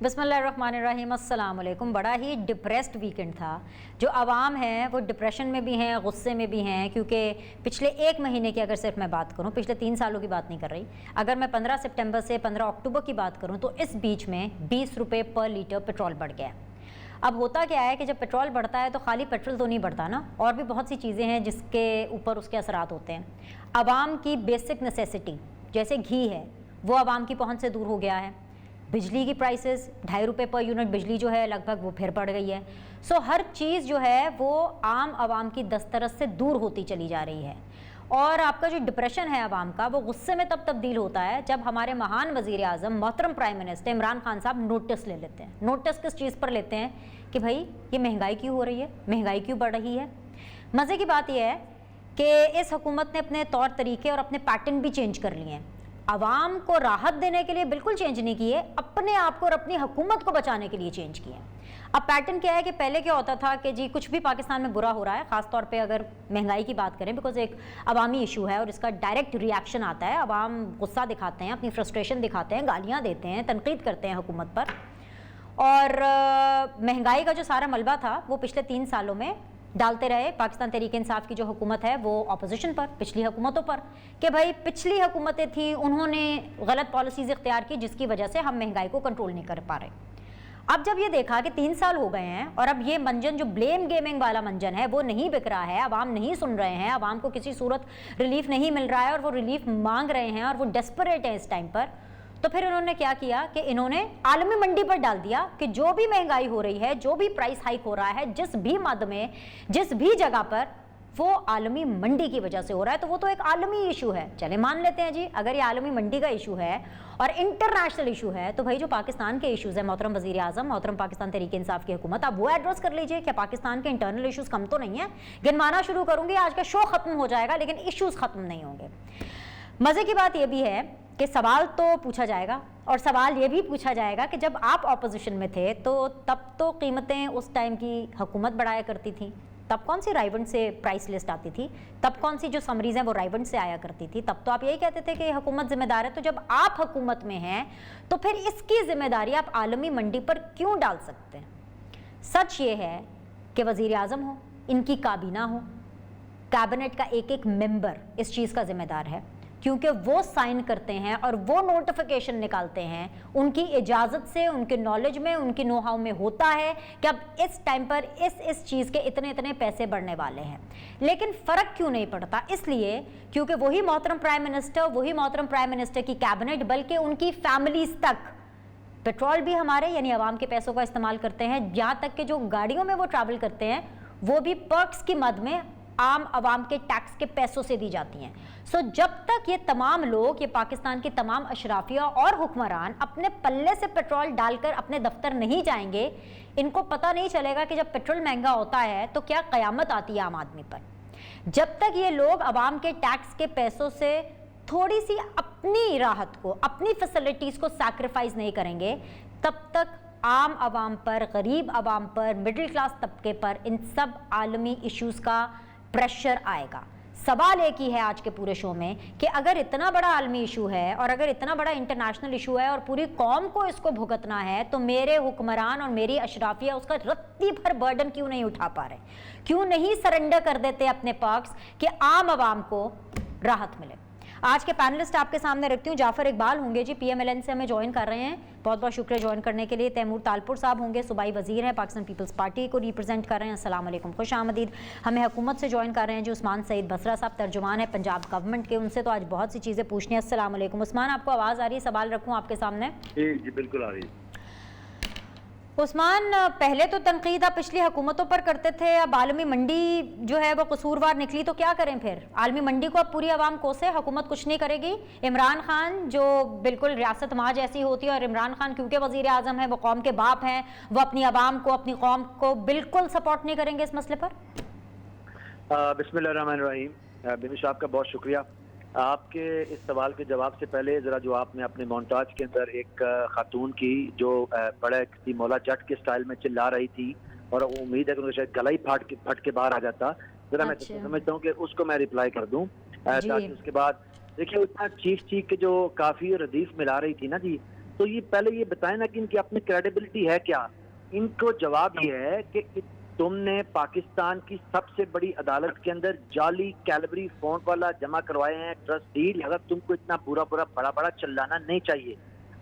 बिस्मिल्लाहिर्रहमानिर्रहीम, अस्सलाम वालेकुम। बड़ा ही डिप्रेस्ड वीकेंड था। जो आवाम है वो डिप्रेशन में भी हैं, गुस्से में भी हैं, क्योंकि पिछले एक महीने की अगर सिर्फ मैं बात करूं, पिछले 3 सालों की बात नहीं कर रही, अगर मैं 15 सितंबर से 15 अक्टूबर की बात करूं तो इस बीच में 20 रुपये पर लीटर पेट्रोल बढ़ गया। अब होता क्या है कि जब पेट्रोल बढ़ता है तो खाली पेट्रोल तो नहीं बढ़ता ना, और भी बहुत सी चीज़ें हैं जिसके ऊपर उसके असरात होते हैं। आवाम की बेसिक नेसेसिटी जैसे घी है वो आवाम की पहुंच से दूर हो गया है। बिजली की प्राइसेस 2.5 रुपये पर यूनिट बिजली जो है लगभग वो फिर बढ़ गई है। सो हर चीज़ जो है वो आम आवाम की दस्तरस से दूर होती चली जा रही है। और आपका जो डिप्रेशन है आवाम का, वो गुस्से में तब तब्दील होता है जब हमारे महान वज़ीर आज़म मोहतरम प्राइम मिनिस्टर इमरान खान साहब नोटिस ले लेते हैं। नोटिस किस चीज़ पर लेते हैं कि भाई ये महंगाई क्यों हो रही है, महंगाई क्यों बढ़ रही है। मज़े की बात यह है कि इस हुकूमत ने अपने तौर तरीके और अपने पैटर्न भी चेंज कर लिए हैं। आवाम को राहत देने के लिए बिल्कुल चेंज नहीं किए, अपने आप को और अपनी हुकूमत को बचाने के लिए चेंज किए। अब पैटर्न क्या है कि पहले क्या होता था कि जी कुछ भी पाकिस्तान में बुरा हो रहा है, ख़ास तौर पे अगर महंगाई की बात करें, बिकॉज एक अवामी इशू है और इसका डायरेक्ट रिएक्शन आता है। अवाम गुस्सा दिखाते हैं, अपनी फ्रस्ट्रेशन दिखाते हैं, गालियाँ देते हैं, तनकीद करते हैं हुकूमत पर। और महंगाई का जो सारा मलबा था वो पिछले 3 सालों में डालते रहे पाकिस्तान तहरीक इंसाफ की जो हुकूमत है वो अपोजिशन पर, पिछली हुकूमतों पर, कि भाई पिछली हुकूमतें थी, उन्होंने गलत पॉलिसीज़ इख्तियार की जिसकी वजह से हम महंगाई को कंट्रोल नहीं कर पा रहे। अब जब ये देखा कि 3 साल हो गए हैं और अब ये मंजन जो ब्लेम गेमिंग वाला मंजन है वो नहीं बिक रहा है, आवाम नहीं सुन रहे हैं, आवाम को किसी सूरत रिलीफ नहीं मिल रहा है और वो रिलीफ मांग रहे हैं और वो डेस्परेट हैं इस टाइम पर, तो फिर उन्होंने क्या किया कि इन्होंने आलमी मंडी पर डाल दिया कि जो भी महंगाई हो रही है, जो भी प्राइस हाइक हो रहा है, जिस भी मद में, जिस भी जगह पर, वो आलमी मंडी की वजह से हो रहा है। तो वो तो एक आलमी इशू है, चले मान लेते हैं जी, अगर ये आलमी मंडी का इशू है और इंटरनेशनल इशू है तो भाई जो पाकिस्तान के इशूज़ है, मोहतरम वज़ीर आज़म, मोहतरम पाकिस्तान तहरीक इंसाफ की हुकूमत, आप वो एड्रेस कर लीजिए। क्या पाकिस्तान के इंटरनल इशूज़ कम तो नहीं है? गिनवाना शुरू करूँगी, आज का शो ख़त्म हो जाएगा लेकिन इशूज़ ख़त्म नहीं होंगे। मज़े की बात यह भी है कि सवाल तो पूछा जाएगा, और सवाल ये भी पूछा जाएगा कि जब आप ऑपोजिशन में थे तो तब तो कीमतें उस टाइम की हुकूमत बढ़ाया करती थी, तब कौन सी राइवेंट से प्राइस लिस्ट आती थी, तब कौन सी जो समरीज़ हैं वो राइवेंट से आया करती थी, तब तो आप यही कहते थे कि हुकूमत जिम्मेदार है। तो जब आप हुकूमत में हैं तो फिर इसकी जिम्मेदारी आप आलमी मंडी पर क्यों डाल सकते हैं? सच ये है कि वज़ीर आज़म हो, इनकी काबीना हो, कैबिनेट का एक एक मेंबर इस चीज़ का जिम्मेदार है, क्योंकि वो साइन करते हैं और वो नोटिफिकेशन निकालते हैं, उनकी इजाज़त से, उनके नॉलेज में, उनकी नो हाउ में होता है कि अब इस टाइम पर इस चीज़ के इतने इतने पैसे बढ़ने वाले हैं। लेकिन फ़र्क क्यों नहीं पड़ता? इसलिए क्योंकि वही मोहतरम प्राइम मिनिस्टर, वही मोहतरम प्राइम मिनिस्टर की कैबिनेट, बल्कि उनकी फैमिलीज़ तक पेट्रोल भी हमारे यानी आवाम के पैसों का इस्तेमाल करते हैं, यहाँ तक कि जो गाड़ियों में वो ट्रैवल करते हैं वो भी पर्क्स की मद में आम आवाम के टैक्स के पैसों से दी जाती हैं। सो जब तक ये तमाम लोग, ये पाकिस्तान की तमाम अशराफिया और हुक्मरान अपने पल्ले से पेट्रोल डालकर अपने दफ्तर नहीं जाएंगे, इनको पता नहीं चलेगा कि जब पेट्रोल महंगा होता है तो क्या क़यामत आती है आम आदमी पर। जब तक ये लोग आवाम के टैक्स के पैसों से थोड़ी सी अपनी राहत को, अपनी फैसिलिटीज़ को सैक्रिफाइस नहीं करेंगे, तब तक आम आवाम पर, गरीब आवाम पर, मिडिल क्लास तबके पर इन सब आलमी इश्यूज़ का प्रेशर आएगा। सवाल एक ही है आज के पूरे शो में कि अगर इतना बड़ा आलमी इशू है और अगर इतना बड़ा इंटरनेशनल इशू है और पूरी कौम को इसको भुगतना है, तो मेरे हुक्मरान और मेरी अशराफिया उसका रत्ती भर बर्डन क्यों नहीं उठा पा रहे, क्यों नहीं सरेंडर कर देते अपने पक्ष कि आम आवाम को राहत मिले। आज के पैनलिस्ट आपके सामने रखती हूँ। जाफर इकबाल होंगे जी, PMLN से हमें ज्वाइन कर रहे हैं, बहुत बहुत शुक्रिया ज्वाइन करने के लिए। तैमूर तालपुर साहब होंगे, सूबाई वजीर हैं, पाकिस्तान पीपल्स पार्टी को रिप्रेजेंट कर रहे हैं, अस्सलाम वालेकुम, खुश आमदीद। हमें हुकूमत से ज्वाइन कर रहे हैं जी उस्मान सईद बसरा साहब, तर्जुमान है पंजाब गवर्नमेंट के, उनसे तो आज बहुत सी चीज़ें पूछनी है। अस्सलाम वालेकुम उस्मान, आपको आवाज़ आ रही है? सवाल रखूँ आपके सामने? जी बिल्कुल आ रही है। उस्मान, पहले तो तनकीद आप पिछली हुकूमतों पर करते थे, अब आलमी मंडी जो है वो कसूरवार निकली, तो क्या करें फिर? आलमी मंडी को अब पूरी आवाम कोसे, हुकूमत कुछ नहीं करेगी। इमरान खान जो बिल्कुल रियासत माँ जैसी होती है, और इमरान खान क्योंकि वज़ीर आज़म है, वो कौम के बाप हैं, वो अपनी आवाम को, अपनी कौम को बिल्कुल सपोर्ट नहीं करेंगे इस मसले पर। बिस्मिल्लाहिर्रहमानिर्रहीम। बिनिश साहब का बहुत शुक्रिया। आपके इस सवाल के जवाब से पहले ज़रा जो आपने अपने मोन्टाज के अंदर एक खातून की जो बड़ा किसी मौला जट के स्टाइल में चिल्ला रही थी और उम्मीद है कि उनका शायद गला ही फट के बाहर आ जाता, ज़रा मैं समझता हूँ कि उसको मैं रिप्लाई कर दूँ ताकि उसके बाद देखिए उतना चीख के जो काफ़ी रदीफ मिला रही थी ना जी, तो ये पहले ये बताएं ना कि इनकी अपनी क्रेडिबिलिटी है क्या। इनको जवाब ये है कि तुमने पाकिस्तान की सबसे बड़ी अदालत के अंदर जाली कैलवरी फॉन्ट वाला जमा करवाए हैं ट्रस्ट डीड। अगर तुमको इतना बुरा बड़ा बड़ा चिल्लाना नहीं चाहिए।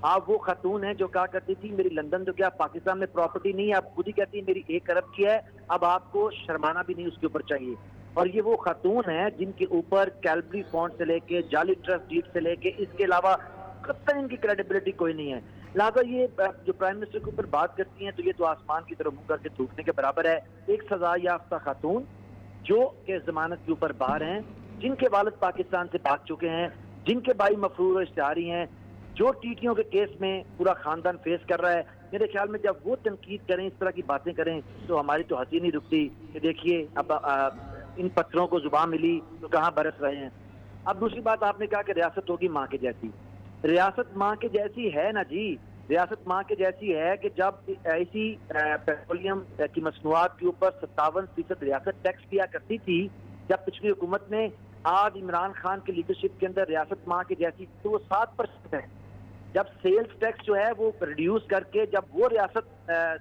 आप वो खातून है जो कहा करती थी मेरी लंदन तो क्या पाकिस्तान में प्रॉपर्टी नहीं है, आप खुद ही कहती है मेरी 1 अरब की है। अब आपको शर्माना भी नहीं उसके ऊपर चाहिए। और ये वो खातून है जिनके ऊपर कैलवरी फॉन्ट से लेके जाली ट्रस्ट डीड से लेके इसके अलावा कतई इनकी क्रेडिबिलिटी कोई नहीं है। लिहाजा ये जो प्राइम मिनिस्टर के ऊपर बात करती हैं तो ये तो आसमान की तरफ मुंह करके थूकने के बराबर है। एक सजा याफ्ता खातून जो के जमानत के ऊपर बाहर हैं, जिनके वालिद पाकिस्तान से भाग चुके हैं, जिनके भाई मफरूर इश्तिहारी हैं, जो टीटियों के केस में पूरा खानदान फेस कर रहा है। मेरे ख्याल में जब वो तनकीद करें, इस तरह की बातें करें तो हमारी तो हंसी नहीं रुकती कि देखिए अब इन पत्थरों को जुबान मिली तो कहाँ बरस रहे हैं। अब दूसरी बात आपने कहा कि रियासत होगी माँ के जैसी। रियासत माँ के जैसी है ना जी। रियासत माँ के जैसी है कि जब ऐसी पेट्रोलियम की मसनूआत के ऊपर 57% रियासत टैक्स दिया करती थी जब पिछली हुकूमत में, आज इमरान खान की लीडरशिप के अंदर रियासत माँ के जैसी तो वो 7% है। जब सेल्स टैक्स जो है वो रिड्यूस करके जब वो रियासत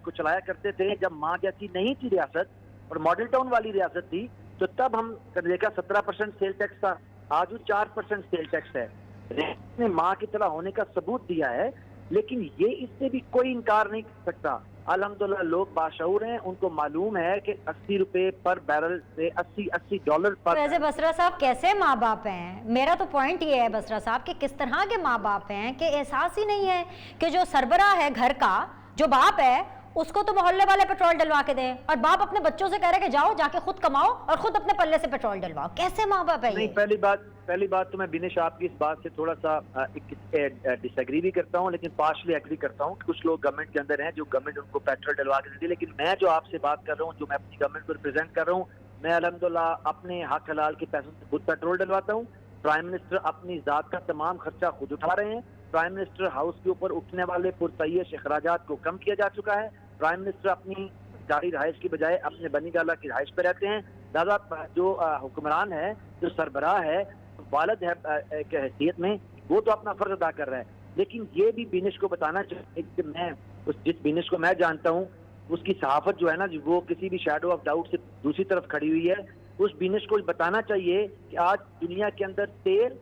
को चलाया करते थे, जब माँ जैसी नहीं थी रियासत और मॉडल टाउन वाली रियासत थी, तो तब हम देखा 17% सेल टैक्स था, आज वो 4% सेल टैक्स है। ने माँ की तरह होने का सबूत दिया है, लेकिन ये इससे भी कोई इनकार नहीं कर सकता। अल्हम्दुलिल्लाह लोग बाशऊर हैं, उनको मालूम है कि 80 रुपए पर बैरल से $80 पर। वैसे बसरा साहब कैसे माँ बाप हैं? मेरा तो पॉइंट ये है बसरा साहब कि किस तरह के माँ बाप हैं कि एहसास ही नहीं है कि जो सरबराह है घर का, जो बाप है, उसको तो मोहल्ले वाले पेट्रोल डलवा के दें और बाप अपने बच्चों से कह रहे कि जाओ जाके खुद कमाओ और खुद अपने पल्ले से पेट्रोल डलवाओ। कैसे माँ बाप है नहीं, ये? पहली बात तो मैं बिनेश आपकी इस बात से थोड़ा सा डिसएग्री भी करता हूँ, लेकिन पार्शली एग्री करता हूँ कि कुछ लोग गवर्नमेंट के अंदर हैं जो गवर्नमेंट उनको पेट्रोल डलवा के देती है। लेकिन मैं जो आपसे बात कर रहा हूँ, जो मैं अपनी गवर्नमेंट को रिप्रेजेंट कर रहा हूँ, मैं अल्हम्दुलिल्लाह अपने हक हलाल के पैसों से खुद पेट्रोल डलवाता हूँ। प्राइम मिनिस्टर अपनी जात का तमाम खर्चा खुद उठा रहे हैं। प्राइम मिनिस्टर हाउस के ऊपर उठने वाले पुरतयश अखराजात को कम किया जा चुका है। प्राइम मिनिस्टर अपनी सरकारी रहायश की बजाय अपने बनी गाला की रहायश पर रहते हैं। दादा जो हुक्मरान है, जो सरबराह है, वालिद है एक हैसियत में, वो तो अपना फर्ज अदा कर रहा है। लेकिन ये भी बिनिश को बताना चाहिए कि मैं जिस बिनिश को मैं जानता हूँ उसकी सहाफत जो है ना, वो किसी भी शैडो ऑफ डाउट से दूसरी तरफ खड़ी हुई है। उस बिनिश को बताना चाहिए कि आज दुनिया के अंदर तेल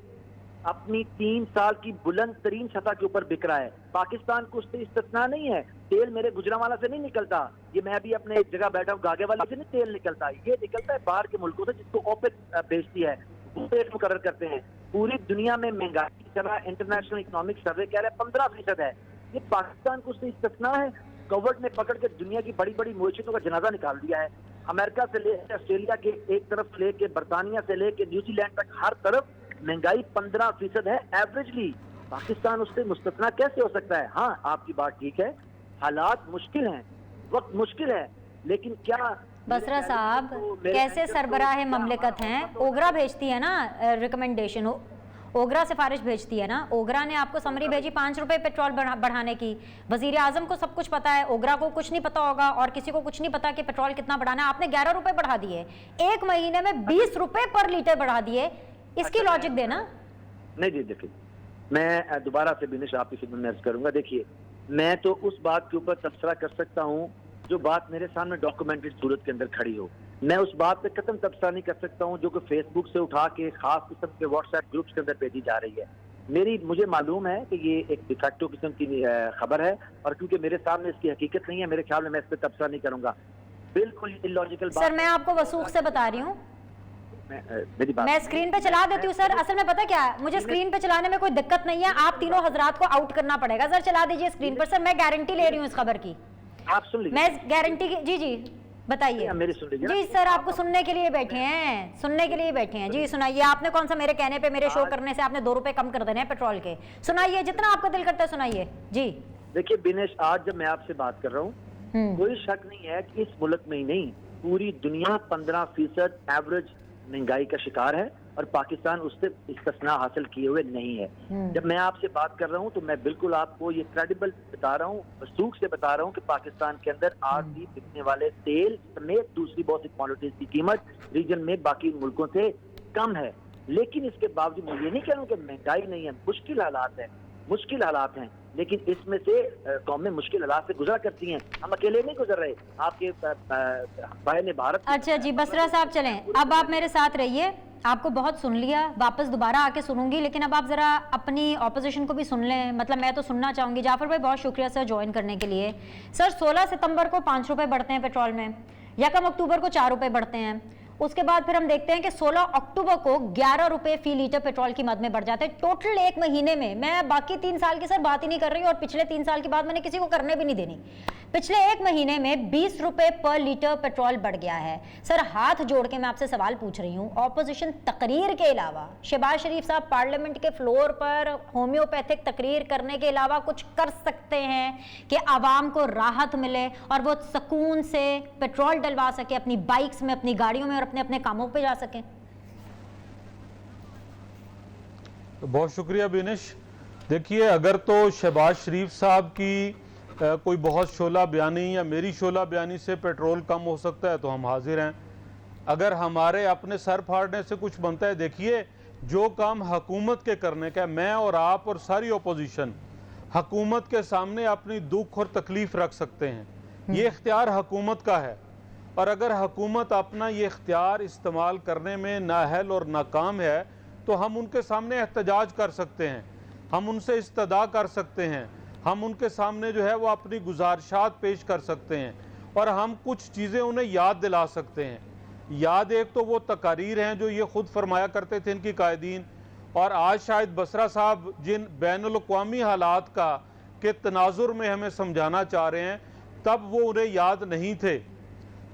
अपनी 3 साल की बुलंद तरीन सतह के ऊपर बिक रहा है। पाकिस्तान को उससे इस्तिस्ना नहीं है। तेल मेरे गुजरांवाला से नहीं निकलता, ये मैं भी अपने एक जगह बैठा हूँ, गागेवाला से नहीं तेल निकलता, ये निकलता है बाहर के मुल्कों से जिसको ओपेक बेचती है, वो रेट मुकर्रर करते हैं। पूरी दुनिया में महंगाई की तरह इंटरनेशनल इकोनॉमिक सर्वे कह रहा है 15% है। ये पाकिस्तान को उससे इस्तिस्ना है। गवर्नमेंट ने पकड़ के दुनिया की बड़ी बड़ी मईशतों का जनाजा निकाल दिया है। अमेरिका से लेकर ऑस्ट्रेलिया के एक तरफ से लेके बरतानिया से लेके न्यूजीलैंड तक हर तरफ महंगाई 15% है एवरेजली। पाकिस्तान उससे मुस्तस्ना कैसे हो सकता है? हाँ, आपकी बात ठीक है, हालात मुश्किल हैं, वक्त मुश्किल है, लेकिन क्या बसरा साहब कैसे सरबराह ममलिकत हैं? ओगरा भेजती है ना रिकमेंडेशन, ओगरा सिफारिश भेजती है ना। ओगरा ने आपको समरी भेजी 5 रुपए पेट्रोल बढ़ाने की। वजीर आजम को सब कुछ पता है, ओगरा को कुछ नहीं पता होगा और किसी को कुछ नहीं पता कि पेट्रोल कितना बढ़ाना है। आपने 11 रुपए बढ़ा दिए, एक महीने में 20 रुपए पर लीटर बढ़ा दिए। इसकी लॉजिक देना। नहीं जी, देखिए मैं दोबारा से बिनिश आपकी खिदमत में अर्ज करूंगा। देखिए मैं तो उस बात के ऊपर तबसरा कर सकता हूँ जो बात मेरे सामने डॉक्यूमेंटेड सूरत के अंदर खड़ी हो। मैं उस बात पे कतई तबसरा नहीं कर सकता हूँ जो कि फेसबुक से उठा के खास किस्म के व्हाट्सएप ग्रुप्स के अंदर भेजी जा रही है। मुझे मालूम है कि ये एक डिफेक्टिव किस्म की खबर है और क्योंकि मेरे सामने इसकी हकीकत नहीं है, मेरे ख्याल में मैं इस पर तबसरा नहीं करूंगा। बिल्कुल इलॉजिकल बात। सर मैं आपको वसूख से बता रही हूँ, मैं स्क्रीन पे चला देती हूँ सर। असल में पता क्या है, मुझे स्क्रीन पे चलाने में कोई दिक्कत नहीं है, आप तीनों हजरात को आउट करना पड़ेगा। सर चला दीजिए स्क्रीन पर। सर मैं गारंटी ले रही हूँ इस खबर की, आप सुन लीजिए। मैं गारंटी की। जी जी बताइए। मेरी सुन लीजिए जी सर, आपको सुनने के लिए बैठे हैं, सुनने के लिए बैठे हैं। जी सुनाइए। आपने कौन सा मेरे कहने पे, मेरे शो करने से आपने 2 रुपए कम कर देने हैं पेट्रोल के? सुनाइए, जितना आपका दिल करता है सुनाइए। जी देखिए बिनेश, आज जब मैं आपसे बात कर रहा हूँ, कोई शक नहीं है कि इस मुल्क में ही नहीं पूरी दुनिया 15% एवरेज महंगाई का शिकार है और पाकिस्तान उससे इस्तिस्ना हासिल किए हुए नहीं है। जब मैं आपसे बात कर रहा हूं तो मैं बिल्कुल आपको ये क्रेडिबल बता रहा हूं, वसूख से बता रहा हूं कि पाकिस्तान के अंदर आज भी बिकने वाले तेल समेत दूसरी बहुत सी कमोडिटीज की कीमत रीजन में बाकी मुल्कों से कम है। लेकिन इसके बावजूद मैं ये नहीं कह रहा हूं कि महंगाई नहीं है, मुश्किल हालात हैं, मुश्किल हालात हैं। लेकिन इसमें से कौमें मुश्किल हालात से गुजरा करती हैं। हम अकेले नहीं गुजर रहे, आपके भाई ने भारत। अच्छा जी बसरा साहब चलें, अब आप मेरे साथ रहिए, आपको बहुत सुन लिया, वापस दोबारा आके सुनूंगी, लेकिन अब आप ज़रा अपनी ऑपोजिशन को भी सुन लें, मतलब मैं तो सुनना चाहूँगी। जाफर भाई बहुत शुक्रिया सर ज्वाइन करने के लिए। सर 16 सितंबर को 5 रुपये बढ़ते हैं पेट्रोल में, 1 अक्टूबर को 4 रुपये बढ़ते हैं, उसके बाद फिर हम देखते हैं कि 16 अक्टूबर को 11 रुपये फी लीटर पेट्रोल की मद में बढ़ जाते हैं। टोटल एक महीने में, मैं बाकी 3 साल की सर बात ही नहीं कर रही और पिछले 3 साल की बात मैंने किसी को करने भी नहीं देनी, पिछले एक महीने में 20 रुपये पर लीटर पेट्रोल बढ़ गया है। सर हाथ जोड़ के मैं आपसे सवाल पूछ रही हूँ, ऑपोजिशन तकरीर के अलावा, शहबाज शरीफ साहब पार्लियामेंट के फ्लोर पर होम्योपैथिक तकरीर करने के अलावा कुछ कर सकते हैं कि आवाम को राहत मिले और वो सुकून से पेट्रोल डलवा सके अपनी बाइक्स में, अपनी गाड़ियों में और अपने अपने कामों पे जा सकें? बहुत शुक्रिया बिनिश। देखिए, अगर तो शहबाज शरीफ साहब की कोई बहुत शोला बयानी या मेरी शोला बयानी से पेट्रोल कम हो सकता है तो हम हाजिर हैं। अगर हमारे अपने सर फाड़ने से कुछ बनता है, देखिए जो काम हुकूमत के करने का, मैं और आप और सारी ओपोजिशन हुकूमत के सामने अपनी दुख और तकलीफ रख सकते हैं, ये इख्तियार हुकूमत का है। और अगर हुकूमत अपना ये इख्तियार इस्तेमाल करने में नाअहल और नाकाम है तो हम उनके सामने एहतजाज कर सकते हैं, हम उनसे इस्तदा कर सकते हैं, हम उनके सामने जो है वो अपनी गुजारिशात पेश कर सकते हैं और हम कुछ चीज़ें उन्हें याद दिला सकते हैं। याद एक तो वो तकारीर हैं जो ये ख़ुद फरमाया करते थे इनकी कायदीन, और आज शायद बसरा साहब जिन बैनुल-अक़वामी हालात का के तनाजुर में हमें समझाना चाह रहे हैं, तब वो उन्हें याद नहीं थे।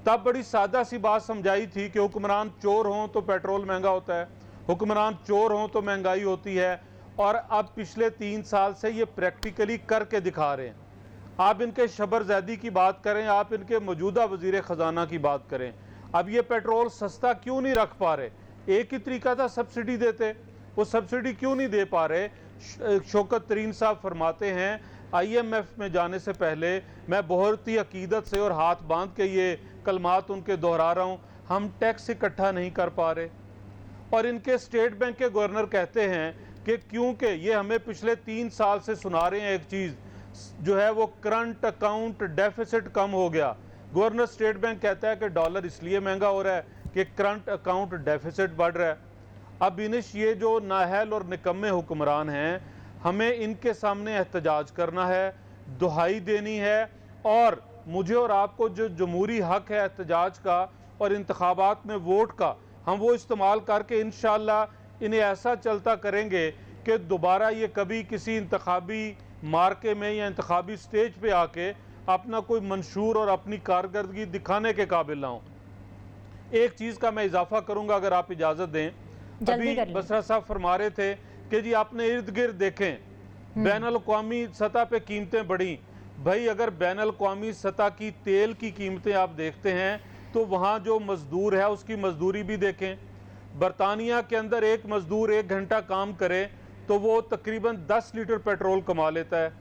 तब बड़ी सादा सी बात समझाई थी कि हुक्मरान चोर हों तो पेट्रोल महंगा होता है, हुक्मरान चोर हों तो महंगाई होती है। और अब पिछले 3 साल से ये प्रैक्टिकली करके दिखा रहे हैं। आप इनके शबरज़ैदी की बात करें, आप इनके मौजूदा वज़ीर ख़जाना की बात करें, अब ये पेट्रोल सस्ता क्यों नहीं रख पा रहे? एक ही तरीका था सब्सिडी देते, वो सब्सिडी क्यों नहीं दे पा रहे? शौकत तरीन साहब फरमाते हैं IMF में जाने से पहले, मैं बहुत ही अकीदत से और हाथ बांध के ये कलमात उनके दोहरा रहा हूँ, हम टैक्स इकट्ठा नहीं कर पा रहे। और इनके स्टेट बैंक के गवर्नर कहते हैं कि क्योंकि ये हमें पिछले 3 साल से सुना रहे हैं एक चीज़ जो है वो करंट अकाउंट डेफिसिट कम हो गया। गवर्नर स्टेट बैंक कहता है कि डॉलर इसलिए महंगा हो रहा है कि करंट अकाउंट डेफिसिट बढ़ रहा है। अब इनिश ये जो नाअहल और निकम्मे हुक्मरान हैं, हमें इनके सामने एहतजाज करना है, दुहाई देनी है, और मुझे और आपको जो जमहूरी हक है एहतजाज का और इंतखाबात में वोट का, हम वो इस्तेमाल करके इंशाअल्लाह इन्हें ऐसा चलता करेंगे कि दोबारा ये कभी किसी इंतखाबी मार्के में या इंतखाबी स्टेज पे आके अपना कोई मंशूर और अपनी कारकर्दगी दिखाने के काबिल ना हो। एक चीज़ का मैं इजाफा करूंगा अगर आप इजाज़त दें। अभी बसरा साहब फरमा रहे थे कि जी आपने इर्द गिर्द देखें, बैनुल-अक़वामी सतह पे कीमतें बढ़ी। भाई अगर बैनुल-अक़वामी सतह की तेल की कीमतें आप देखते हैं तो वहाँ जो मजदूर है उसकी मजदूरी भी देखें। बरतानिया के अंदर एक मजदूर 1 घंटा काम करे तो वो तकरीबन 10 लीटर पेट्रोल कमा लेता है।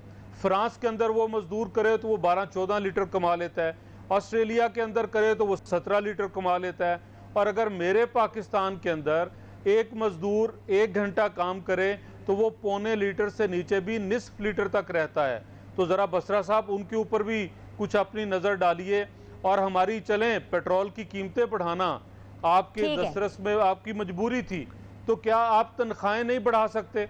फ्रांस के अंदर वो मजदूर करे तो वो 12-14 लीटर कमा लेता है। ऑस्ट्रेलिया के अंदर करे तो वो 17 लीटर कमा लेता है। और अगर मेरे पाकिस्तान के अंदर एक मजदूर 1 घंटा काम करे तो वो पौने लीटर से नीचे भी निस्फ लीटर तक रहता है। तो ज़रा बसरा साहब उनके ऊपर भी कुछ अपनी नज़र डालिए और हमारी चलें पेट्रोल की कीमतें बढ़ाना आपके दस्तरस में आपकी मजबूरी थी, तो क्या आप तनख्वाहें नहीं बढ़ा सकते?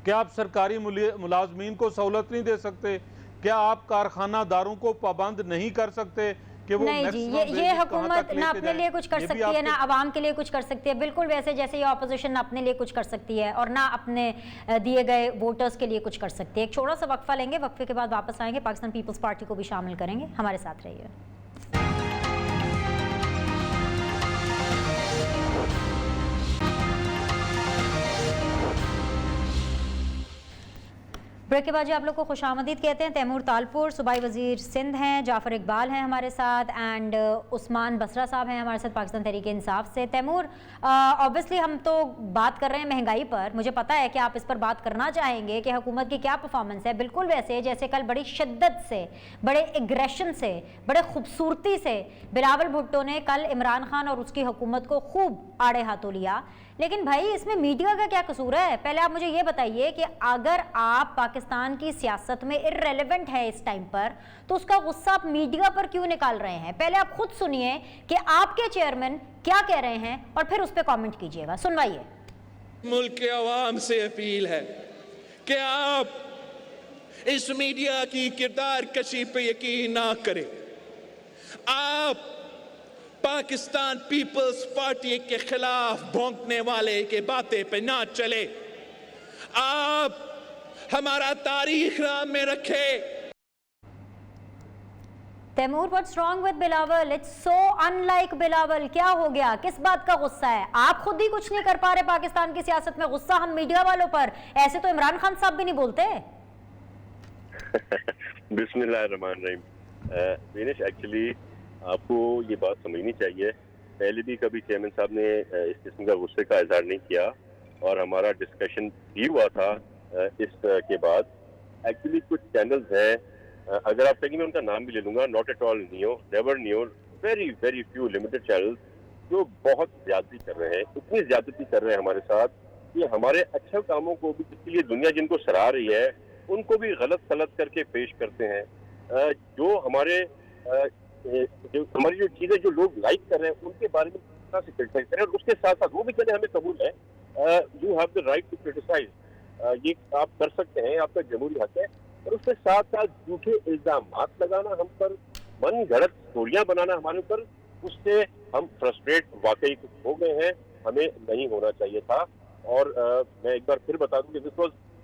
क्या आप सरकारी मुलाजमीन को सहूलत नहीं दे सकते? क्या आप कारखानादारों को पाबंद नहीं कर सकते कि वो नहीं जी, ये हुकूमत ना अपने लिए कुछ कर सकती है ना आवाम के लिए कुछ कर सकती है, बिल्कुल वैसे जैसे ये ऑपोजिशन अपने लिए कुछ कर सकती है और ना अपने दिए गए वोटर्स के लिए कुछ कर सकती है। एक छोटा सा वक्फा लेंगे, वक्फे के बाद वापस आएंगे, पाकिस्तान पीपल्स पार्टी को भी शामिल करेंगे, हमारे साथ रहिए। ब्रेक के बाद आप लोग को खुशामदीद कहते हैं। तैमूर तालपुर सूबाई वज़ीर सिंध हैं, जाफ़र इकबाल हैं हमारे साथ, एंड उस्मान बसरा साहब हैं हमारे साथ पाकिस्तान तहरीक इंसाफ से। तैमूर, ऑब्वियसली हम तो बात कर रहे हैं महंगाई पर, मुझे पता है कि आप इस पर बात करना चाहेंगे कि हुकूमत की क्या परफॉर्मेंस है। बिल्कुल वैसे जैसे कल बड़ी शिद्दत से, बड़े एग्रेशन से, बड़े खूबसूरती से बिलावल भुट्टो ने कल इमरान खान और उसकी हुकूमत को खूब आड़े हाथों लिया लेकिन भाई इसमें मीडिया का क्या कसूर है? पहले आप मुझे ये बताइए कि अगर आप पाकिस्तान की सियासत में इररेलेवेंट है इस टाइम पर, तो उसका गुस्सा आप मीडिया पर क्यों निकाल रहे हैं? पहले आप खुद सुनिए कि आपके चेयरमैन क्या कह रहे हैं और फिर उस पर कॉमेंट कीजिएगा। सुनवाइए। मुल्क के अवाम से अपील है कि आप इस मीडिया की किरदार कशी पे यकीन ना करें। आप पाकिस्तान पीपल्स पार्टी के खिलाफ भौंकने वाले के बातें पे ना चले। आप हमारा तारीख नाम में रखे। Taimur, what's wrong with Bilawal? It's so unlike Bilawal. क्या हो गया? किस बात का गुस्सा है? आप खुद ही कुछ नहीं कर पा रहे पाकिस्तान की सियासत में, गुस्सा हम मीडिया वालों पर। ऐसे तो इमरान खान साहब भी नहीं बोलते। बिस्मिल्लाहिर्रहमानिर्रहीम। विनेश, एक्चुअली आपको ये बात समझनी चाहिए, पहले भी कभी चेयरमैन साहब ने इस किस्म का गुस्से का इजहार नहीं किया और हमारा डिस्कशन भी हुआ था इस के बाद। एक्चुअली कुछ चैनल्स हैं, अगर आप कहेंगे मैं उनका नाम भी ले लूंगा, not at all neo, never neo, very very few limited channels जो बहुत ज्यादती कर रहे हैं, इतनी ज्यादती कर रहे हैं हमारे साथ कि हमारे अच्छे कामों को भी, जिसके लिए दुनिया जिनको सराह रही है, उनको भी गलत सलत करके पेश करते हैं। जो हमारी जो चीजें जो लोग लाइक कर रहे हैं उनके बारे में कितना से क्रिटिसाइज करें, और उसके साथ साथ वो भी चले, हमें कबूल है, you have the right to criticise, ये आप कर सकते हैं, आपका जमहूरी हक है। और उसके साथ साथ झूठे इल्जाम लगाना हम पर, मन गढ़ंत स्टोरियां बनाना हमारे ऊपर, उससे हम फ्रस्ट्रेट वाकई हो गए हैं, हमें नहीं होना चाहिए था। और मैं एक बार फिर बता दूं कि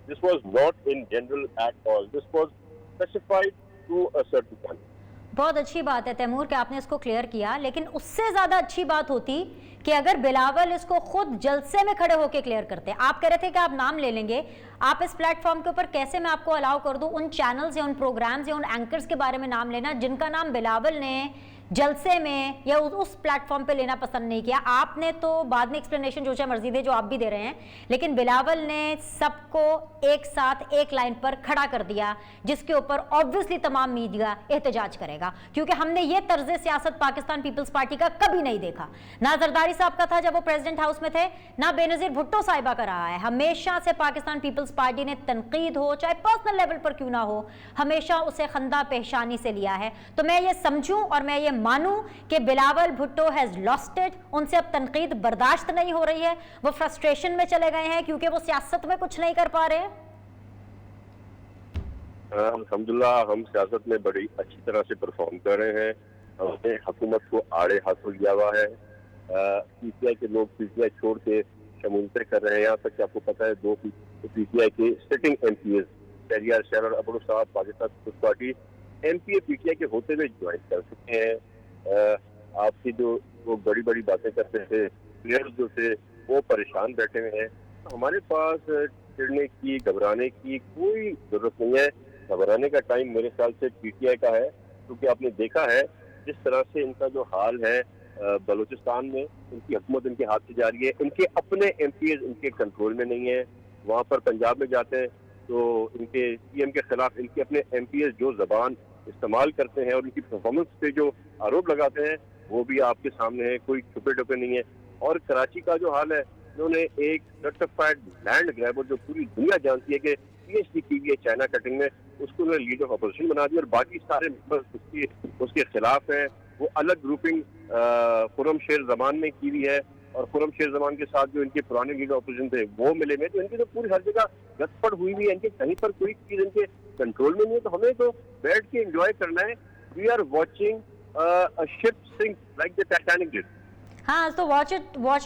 this was not in general at all, this was specified to a certain channel. बहुत अच्छी बात है तैमूर कि आपने इसको क्लियर किया, लेकिन उससे ज्यादा अच्छी बात होती कि अगर बिलावल इसको खुद जलसे में खड़े होकर क्लियर करते। आप कह रहे थे कि आप नाम ले लेंगे, आप इस प्लेटफॉर्म के ऊपर कैसे मैं आपको अलाउ कर दूं उन चैनल्स या उन प्रोग्राम्स या उन एंकर्स के बारे में नाम लेना जिनका नाम बिलावल ने जलसे में या उस प्लेटफॉर्म पे लेना पसंद नहीं किया। आपने तो बाद में एक्सप्लेनेशन जो चाहे मर्जी दे, जो आप भी दे रहे हैं, लेकिन बिलावल ने सबको एक साथ एक लाइन पर खड़ा कर दिया, जिसके ऊपर ऑब्वियसली तमाम मीडिया एहतजाज करेगा, क्योंकि हमने ये तर्ज सियासत पाकिस्तान पीपल्स पार्टी का कभी नहीं देखा। ना जरदारी साहब का था जब वो प्रेसिडेंट हाउस में थे, ना बेनजीर भुट्टो साहिबा का रहा है। हमेशा से पाकिस्तान पीपल्स पार्टी ने तनकीद हो, चाहे पर्सनल लेवल पर क्यों ना हो, हमेशा उसे खंदा पेशानी से लिया है। तो मैं ये समझूं और मैं ये मानूं कि Bilawal Bhutto has lost it, उनसे अब तनकीद बर्दाश्त नहीं हो रही है, वो फ्रस्ट्रेशन में चले गए हैं क्योंकि वो सियासत में कुछ नहीं कर पा रहे। अल्हम्दुलिल्लाह हम सियासत में बड़ी अच्छी तरह से परफॉर्म कर रहे हैं, हमने हुकूमत को आड़े हाथों लिया हुआ है। पीटीआई के लोग पीटीआई छोड़ के शमूलियत कर रहे हैं, यहाँ तक कि आपको पता है 2 पीटीआई के सिटिंग एमपीएस शहरियार शहर और अबरू साहब Pakistan Peoples Party MPA PTI के होते हुए ज्वाइन कर चुके हैं। आपकी जो वो बड़ी बड़ी बातें करते थे प्लेयर्स जो थे वो परेशान बैठे हुए हैं। तो हमारे पास चिढ़ने की, घबराने की कोई जरूरत नहीं है। घबराने का टाइम मेरे ख्याल से पीटीआई का है, क्योंकि आपने देखा है जिस तरह से इनका जो हाल है बलूचिस्तान में, इनकी हुकूमत इनके हाथ से जा रही है, इनके अपने एमपीएस इनके कंट्रोल में नहीं है। वहाँ पर पंजाब में जाते हैं तो इनके सीएम के खिलाफ इनके अपने एमपीएस जो जबान इस्तेमाल करते हैं और उनकी परफॉर्मेंस पे जो आरोप लगाते हैं वो भी आपके सामने है, कोई छुपे टुपे नहीं है। और कराची का जो हाल है, इन्होंने एक सर्टिफाइड लैंड ग्रैबर जो पूरी दुनिया जानती है कि पीएचडी की है चाइना कटिंग में, उसको उन्होंने लीडर ऑफ अपोजिशन बना दिया और बाकी सारे मेंबर्स उसके खिलाफ हैं। वो अलग ग्रुपिंग खुरम शेर जमान ने की हुई है और खुरम शेर जमान के साथ जो इनके पुराने लीडर ऑपोजिशन थे वो मिले हुए, तो इनकी तो पूरी हर जगह गतफड़ हुई हुई है, इनके कहीं पर कोई चीज इनके कंट्रोल में नहीं है। तो हमें तो बैठ के एंजॉय करना है। We are watching a ship sink like the Titanic did. हाँ, तो वॉच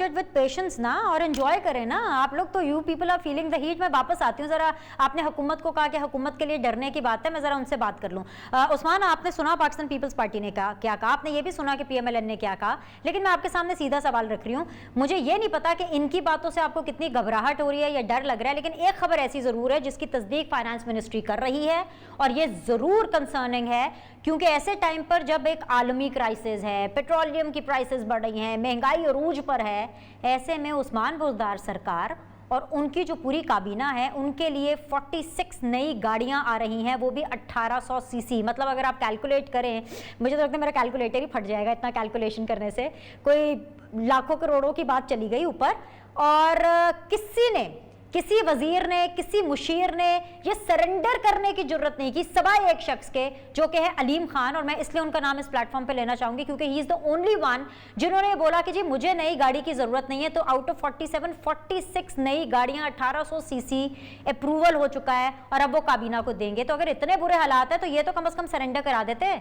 इट विद पेशेंस ना, और एंजॉय करें ना। आप लोग तो you people are feeling the heat. मैं वापस आती हूँ जरा, आपने हुकूमत को कहा कि हुकूमत के लिए डरने की बात है, मैं जरा उनसे बात कर लूँ। उस्मान, आपने सुना पाकिस्तान पीपल्स पार्टी ने क्या कहा, आपने ये भी सुना कि पीएमएलएन ने क्या कहा, लेकिन मैं आपके सामने सीधा सवाल रख रही हूँ। मुझे ये नहीं पता कि इनकी बातों से आपको कितनी घबराहट हो रही है या डर लग रहा है, लेकिन एक खबर ऐसी जरूर है जिसकी तस्दीक फाइनेंस मिनिस्ट्री कर रही है, और ये जरूर कंसर्निंग है, क्योंकि ऐसे टाइम पर जब एक आलमी क्राइसिस है, पेट्रोलियम की प्राइसेस बढ़ रही हैं, महंगाई अरूज पर है, ऐसे में उस्मान बुज़दार सरकार और उनकी जो पूरी काबीना है उनके लिए 46 नई गाड़ियां आ रही हैं, वो भी 1800 सीसी। मतलब अगर आप कैलकुलेट करें, मुझे तो लगता है मेरा कैलकुलेटर ही फट जाएगा इतना कैलकुलेशन करने से, कोई लाखों करोड़ों की बात चली गई ऊपर। और किसी वजीर ने, किसी मुशीर ने ये सरेंडर करने की जरूरत नहीं की, सिवाय एक शख्स के जो कि है अलीम खान। और मैं इसलिए उनका नाम इस प्लेटफॉर्म पे लेना चाहूंगी क्योंकि he is the only one जिन्होंने बोला कि जी मुझे नई गाड़ी की जरूरत नहीं है। तो आउट ऑफ 46 नई गाड़ियां 1800 सीसी अप्रूवल हो चुका है और अब वो काबीना को देंगे। तो अगर इतने बुरे हालात है तो ये तो कम से कम सरेंडर करा देते।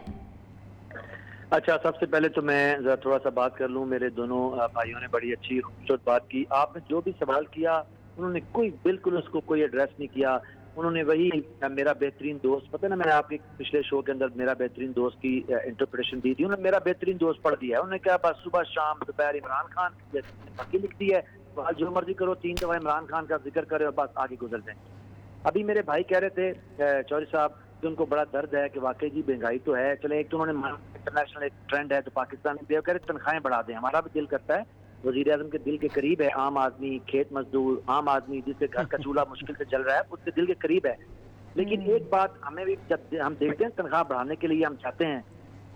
अच्छा, सबसे पहले तो मैं जरा थोड़ा सा बात कर लूं। मेरे दोनों भाइयों ने बड़ी अच्छी खूबसूरत बात की। आपने जो भी सवाल किया उन्होंने बिल्कुल उसको कोई एड्रेस नहीं किया। उन्होंने वही मेरा बेहतरीन दोस्त, पता है ना, मैंने आपके पिछले शो के अंदर मेरा बेहतरीन दोस्त की इंटरप्रिटेशन दी थी, उन्होंने मेरा बेहतरीन दोस्त पढ़ दिया है। उन्होंने कहा बस सुबह शाम दोपहर इमरान खान की लिख दी है, जो मर्जी करो 3 दफा इमरान खान का जिक्र करे और बस आगे गुजर जाए। अभी मेरे भाई कह रहे थे चौधरी साहब कि उनको बड़ा दर्द है कि वाकई जी महंगाई तो है, चले एक तो उन्होंने इंटरनेशनल एक ट्रेंड है तो पाकिस्तान में कह रहे तनख्वाहें बढ़ा दें। हमारा भी दिल करता है, वज़ीर आज़म के दिल के करीब है आम आदमी, खेत मजदूर, आम आदमी जिसके घर का चूल्हा मुश्किल से जल रहा है, उसके दिल के करीब है। लेकिन एक बात हमें भी, जब हम देखते हैं तनख्वाह बढ़ाने के लिए हम चाहते हैं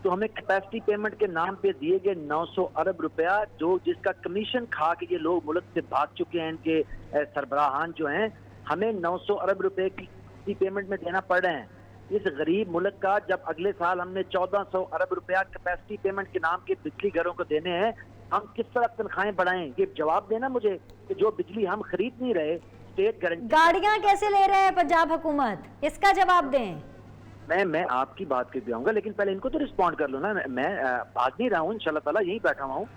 तो हमें कैपेसिटी पेमेंट के नाम पे दिए गए 900 अरब रुपया जो जिसका कमीशन खा के ये लोग मुल्क से भाग चुके हैं, इनके सरबराहान जो हैं, हमें 900 अरब रुपए की पेमेंट में देना पड़ रहे हैं। इस गरीब मुल्क का जब अगले साल हमने 1400 अरब रुपया कैपेसिटी पेमेंट के नाम के बिजली घरों को देने हैं, हम किस तरह तनख्वाहें बढ़ाएं? ये जवाब देना मुझे कि जो बिजली हम खरीद नहीं रहे, स्टेट गारंटी, गाड़ियां कैसे ले रहे हैं पंजाब हुकूमत, इसका जवाब दें। मैं आपकी बात पे भी आऊंगा, लेकिन पहले इनको तो रिस्पॉन्ड कर लो ना। मैं भाग नहीं रहा हूँ, इंशाल्लाह ताला यहीं बैठा हुआ हूँ।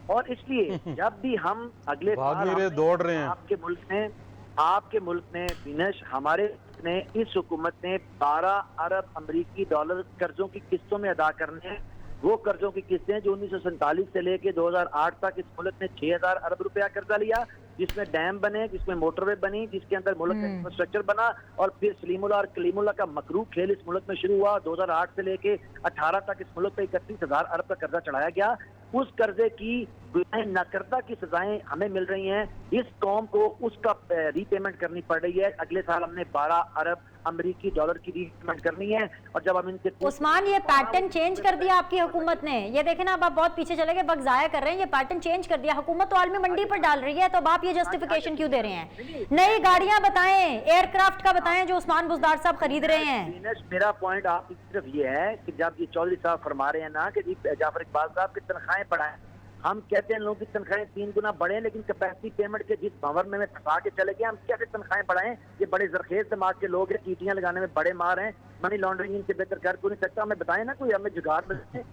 और इसलिए जब भी हम अगले दौड़ रहे हैं, आपके मुल्क ने विनश, हमारे ने, इस हुकूमत ने 12 अरब अमेरिकी डॉलर कर्जों की किस्तों में अदा करने हैं। वो कर्जों की किस्तें जो 1947 से लेके 2008 तक इस मुल्क ने 6000 अरब रुपया कर्जा लिया, जिसमें डैम बने, जिसमें मोटरवे बनी, जिसके अंदर मुल्क का इंफ्रास्ट्रक्चर बना। और फिर सलीमुल्लाह और कलीमुल्लाह का मकरूह खेल इस मुल्क में शुरू हुआ। 2008 से लेके 18 तक इस मुल्क पे 31,000 अरब का कर्जा चढ़ाया गया। उस कर्जे की नाकर्दा की सजाएं हमें मिल रही हैं। इस कौम को उसका रीपेमेंट करनी पड़ रही है। अगले साल हमने 12 अरब अमेरिकी डॉलर की रीपेमेंट करनी है। और जब हम इनसे उस्मान, ये पैटर्न चेंज कर दिया आपकी हुकूमत ने। ये देखें ना, अब आप बहुत पीछे चले गए, वक्त जाया कर रहे हैं। ये पैटर्न चेंज कर दिया, हुकूमत तो आलमी मंडी पर डाल रही है, तो अब आप ये जस्टिफिकेशन क्यों दे रहे हैं? नई गाड़ियां बताएं, एयरक्राफ्ट का बताएं जो उस्मान बुज़दार साहब खरीद रहे हैं। मेरा पॉइंट आपकी सिर्फ ये है कि जब ये चौधरी साहब फरमा रहे हैं ना कि जी जाफर इकबाल साहब की तनख्वाहें बढ़ाएं, हम कहते हैं लोगों की तनख्वाहें 3 गुना बढ़े, लेकिन कैपेसिटी पेमेंट के जिस भंवर में फंसा के चले गए, हम कैसे तनख्वाहें बढ़ाएं? ये बड़े जरखेज दिमाग के लोग हैं, चीटियां लगाने में बड़े मार हैं, मनी लॉन्ड्रिंग इनसे बेहतर कर क्यों नहीं सकता? हमें बताएं ना, कोई हमें जुगाड़ बताएं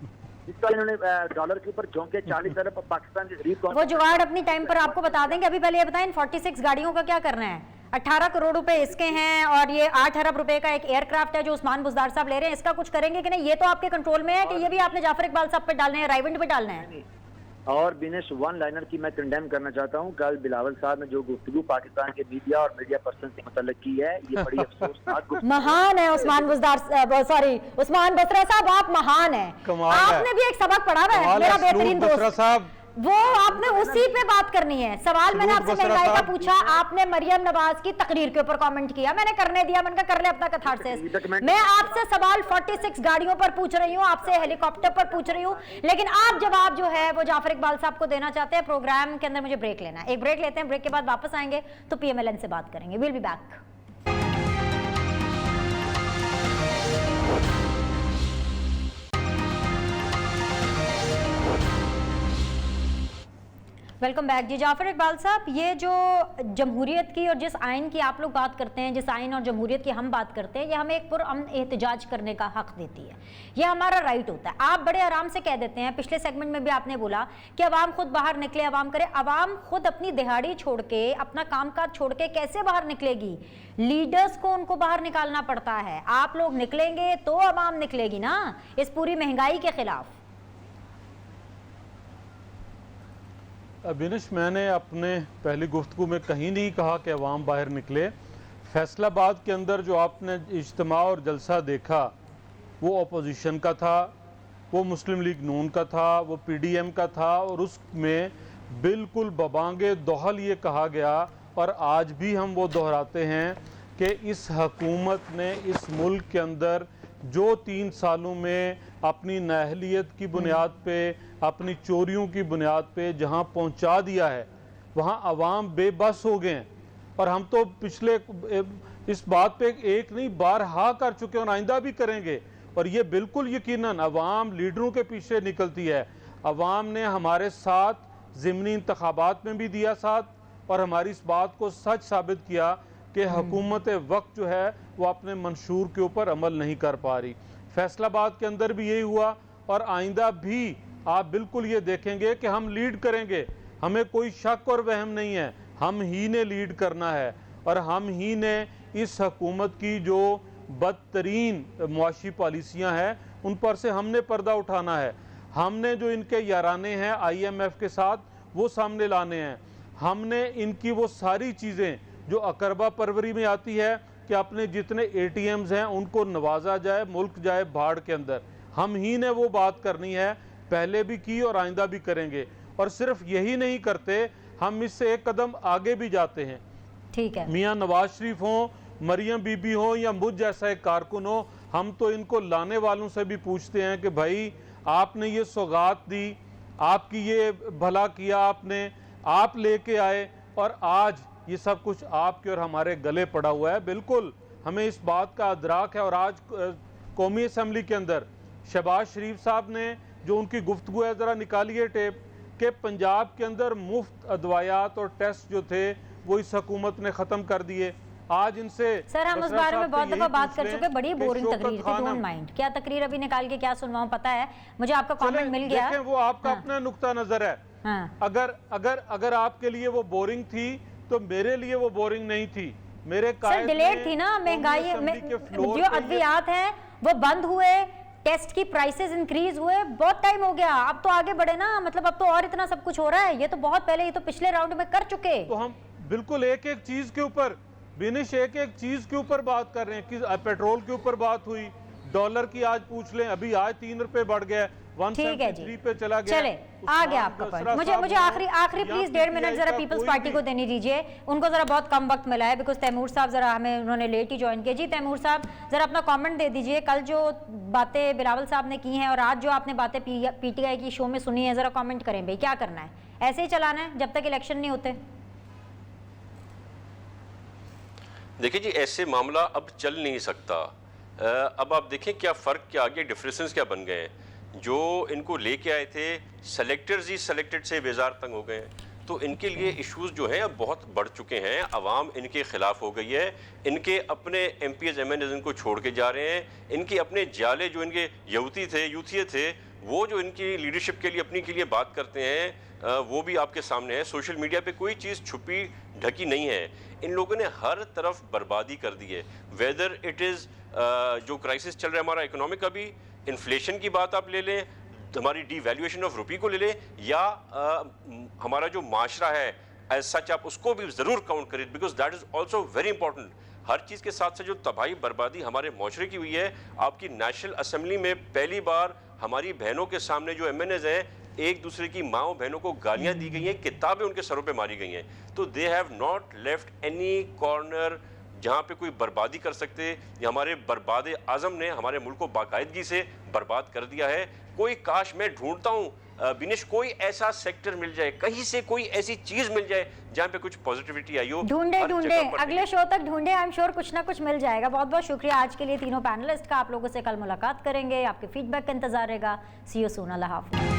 जिसका इन्होंने डॉलर के ऊपर झोंके 40 अरब पाकिस्तान के गरीब को। वो जुगाड़ अपनी टाइम पर आपको बता देंगे। अभी पहले ये बताएं, 46 गाड़ियों का क्या करना है? 18 करोड़ रुपए इसके हैं और ये 8 अरब रुपए का एक एयरक्राफ्ट है जो उस्मान बुज़दार साहब ले रहे हैं, इसका कुछ करेंगे कि नहीं? ये तो आपके कंट्रोल में है कि ये भी आपने जाफर इकबाल साहब पे डालने हैं, राइवेंट पे डालना है? और बिनेश वन लाइनर की मैं कंडेम करना चाहता हूँ। कल बिलावल साहब ने जो गुफ्तगू पाकिस्तान के मीडिया और मीडिया पर्सन से मुतल्लिक की है, ये बड़ी अफसोसनाक महान है उस्मान बुज़दार, सॉरी उस्मान बसरा साहब, आप महान है। आपने भी एक सबक पढ़ा हुआ है, मेरा बेहतरीन दोस्त साहब, वो आपने उसी पे बात करनी है। सवाल मैंने आपसे महंगाई का पूछा, आपने मरियम नवाज की तकरीर के ऊपर कमेंट किया, मैंने करने दिया, मैंने कहा कर ले अपना कथारसिस। मैं आपसे सवाल 46 गाड़ियों पर पूछ रही हूँ, आपसे हेलीकॉप्टर पर पूछ रही हूँ, लेकिन आप जवाब जो है वो जाफर इकबाल साहब को देना चाहते हैं। प्रोग्राम के अंदर मुझे ब्रेक लेना है, एक ब्रेक लेते हैं, ब्रेक के बाद वापस आएंगे तो PMLN से बात करेंगे। Will be back. Welcome back जी। जाफर इकबाल साहब, ये जो जमहूरियत की और जिस आइन की आप लोग बात करते हैं, जिस आइन और जमहूरियत की हम बात करते हैं, ये हमें एक पुरअमन एहतजाज करने का हक देती है, ये हमारा राइट होता है। आप बड़े आराम से कह देते हैं, पिछले सेगमेंट में भी आपने बोला कि अवाम खुद बाहर निकले, अवाम करे। अवाम खुद अपनी दिहाड़ी छोड़ के, अपना कामकाज छोड़ के कैसे बाहर निकलेगी? लीडर्स को उनको बाहर निकालना पड़ता है। आप लोग निकलेंगे तो अवाम निकलेगी ना इस पूरी महंगाई के खिलाफ। बिनिश, मैंने अपने पहली गुफ्तगू में कहीं नहीं कहा कि अवाम बाहर निकले। फैसलाबाद के अंदर जो आपने इज्तिमा और जलसा देखा, वो अपोजिशन का था, वो मुस्लिम लीग नून का था, वो PDM का था, और उसमें बिल्कुल बबांगे दोहल ये कहा गया और आज भी हम वो दोहराते हैं कि इस हकूमत ने इस मुल्क के अंदर जो 3 सालों में अपनी नाअहलियत की बुनियाद पे, अपनी चोरियों की बुनियाद पे जहां पहुंचा दिया है, वहां अवाम बेबस हो गए हैं। और हम तो पिछले इस बात पे एक नहीं बारहा कर चुके हैं और आइंदा भी करेंगे। और ये बिल्कुल यकीनन अवाम लीडरों के पीछे निकलती है। अवाम ने हमारे साथ ज़िमनी इंतखाबात में भी दिया साथ और हमारी इस बात को सच साबित किया कि हुकूमत वक्त जो है वो अपने मंशूर के ऊपर अमल नहीं कर पा रही। फैसलाबाद के अंदर भी यही हुआ और आइंदा भी आप बिल्कुल ये देखेंगे कि हम लीड करेंगे। हमें कोई शक और वहम नहीं है, हम ही ने लीड करना है और हम ही ने इस हुकूमत की जो बदतरीन मुआशी पॉलिसियाँ हैं उन पर से हमने पर्दा उठाना है। हमने जो इनके याराने हैं IMF के साथ वो सामने लाने हैं। हमने इनकी वो सारी चीज़ें जो अकरबा परवरी में आती है कि अपने जितने ATMs हैं उनको नवाजा जाए, मुल्क जाए भाड़ के अंदर, हम ही ने वो बात करनी है, पहले भी की और आइंदा भी करेंगे। और सिर्फ यही नहीं करते, हम इससे एक कदम आगे भी जाते हैं। ठीक है, मियाँ नवाज शरीफ हों, मरियम बीबी हो या मुझ जैसा एक कारकुन हो, हम तो इनको लाने वालों से भी पूछते हैं कि भाई आपने ये सौगात दी, आपकी ये भला किया आपने, आप लेके आए और आज ये सब कुछ आपके और हमारे गले पड़ा हुआ है। बिल्कुल हमें इस बात का अदराक है। और आज कौमी असम्बली के अंदर शहबाज शरीफ साहब ने जो उनकी गुफ्तगू है, ज़रा निकालिए टेप, कि पंजाब के अंदर मुफ्त अदवायात और टेस्ट जो थे वो इस हुकूमत ने ख़त्म कर दिए। आज इनसे सर हम उस बारे में बहुत दफ़ा बात कर चुके, बड़ी बोरिंग तकरीर थी, डोंट माइंड। क्या तकरीर अभी निकाल के क्या सुनवाऊं पता है, मुझे आपका कमेंट मिल गया। देखें, वो आपका अपना नुक्ता नजर है। हाँ। अगर आपके लिए वो बोरिंग थी तो मेरे लिए वो बोरिंग नहीं थी। मेरे सर डिलेड थी ना, महंगाई जो अद्वियात हैं वो बंद हुए, टेस्ट की प्राइसेस इंक्रीज हुए, बहुत टाइम हो गया, अब तो आगे बढ़े ना, मतलब अब तो और इतना सब कुछ हो रहा है। ये तो बहुत पहले, ये तो पिछले राउंड में कर चुके। तो हम बिल्कुल एक एक चीज के ऊपर बिनिश एक एक चीज के ऊपर बात कर रहे हैं कि पेट्रोल के ऊपर बात हुई, डॉलर की आज पूछ लें, अभी आज 3 रुपए बढ़ गया, 173 पे चला गया। चले आ गया आपका पॉइंट। मुझे आखिरी प्लीज 1.5 मिनट जरा पीपल्स पार्टी को देने दीजिए, उनको जरा बहुत कम वक्त मिला है बिकॉज तैमूर साहब जरा हमें उन्होंने लेट ही ज्वाइन किया। जी तैमूर साहब जरा अपना कमेंट दे दीजिए, कल जो बातें बिलावल साहब ने की हैं और आज जो आपने बातें PTI की शो में सुनी है, जरा कमेंट करें भाई, क्या करना है, ऐसे ही चलाना है जब तक इलेक्शन नहीं होते? देखिए जी, ऐसे मामला अब चल नहीं सकता। अब आप देखें क्या फ़र्क क्या आ गया, डिफरेंसेस क्या बन गए हैं। जो इनको लेके आए थे सेलेक्टर्स ही सेलेक्टेड से बेजार तंग हो गए हैं। तो इनके लिए इश्यूज जो हैं अब बहुत बढ़ चुके हैं, अवाम इनके खिलाफ हो गई है, इनके अपने MPs MNs इनको छोड़ के जा रहे हैं, इनके अपने जाले जो इनके यूथिये थे वो जो इनकी लीडरशिप के लिए अपनी के लिए बात करते हैं वो भी आपके सामने है। सोशल मीडिया पे कोई चीज़ छुपी ढकी नहीं है। इन लोगों ने हर तरफ बर्बादी कर दी है। वेदर इट इज़ जो क्राइसिस चल रहा है हमारा इकोनॉमिक, अभी इन्फ्लेशन की बात आप ले लें, हमारी डीवैल्यूएशन ऑफ रुपी को ले लें, या हमारा जो माशरा है एज सच आप उसको भी ज़रूर काउंट करें, because that is also very important. हर चीज़ के साथ साथ जो तबाही बर्बादी हमारे माशरे की हुई है, आपकी नेशनल असम्बली में पहली बार हमारी बहनों के सामने जो MNs हैं, एक दूसरे की माओ बहनों को गालियां दी गई हैं, किताबें उनके सरों पे मारी गई हैं। तो they have not left any corner जहाँ पे कोई बर्बादी कर सकते। हमारे बर्बाद आज़म ने हमारे मुल्क को बाकायदगी से बर्बाद कर दिया है। कोई काश, मैं ढूंढता हूँ बिनिश, कोई ऐसा सेक्टर मिल जाए, कहीं से कोई ऐसी चीज मिल जाए जहाँ पे कुछ पॉजिटिविटी आई हो। ढूंढे अगले शो तक ढूंढे, आई एम श्योर कुछ ना कुछ मिल जाएगा। बहुत बहुत शुक्रिया आज के लिए तीनों पैनलिस्ट का। आप लोगों से कल मुलाकात करेंगे, आपके फीडबैक का इंतजार रहेगा। सी यू सून, अल्लाह हाफ़िज़।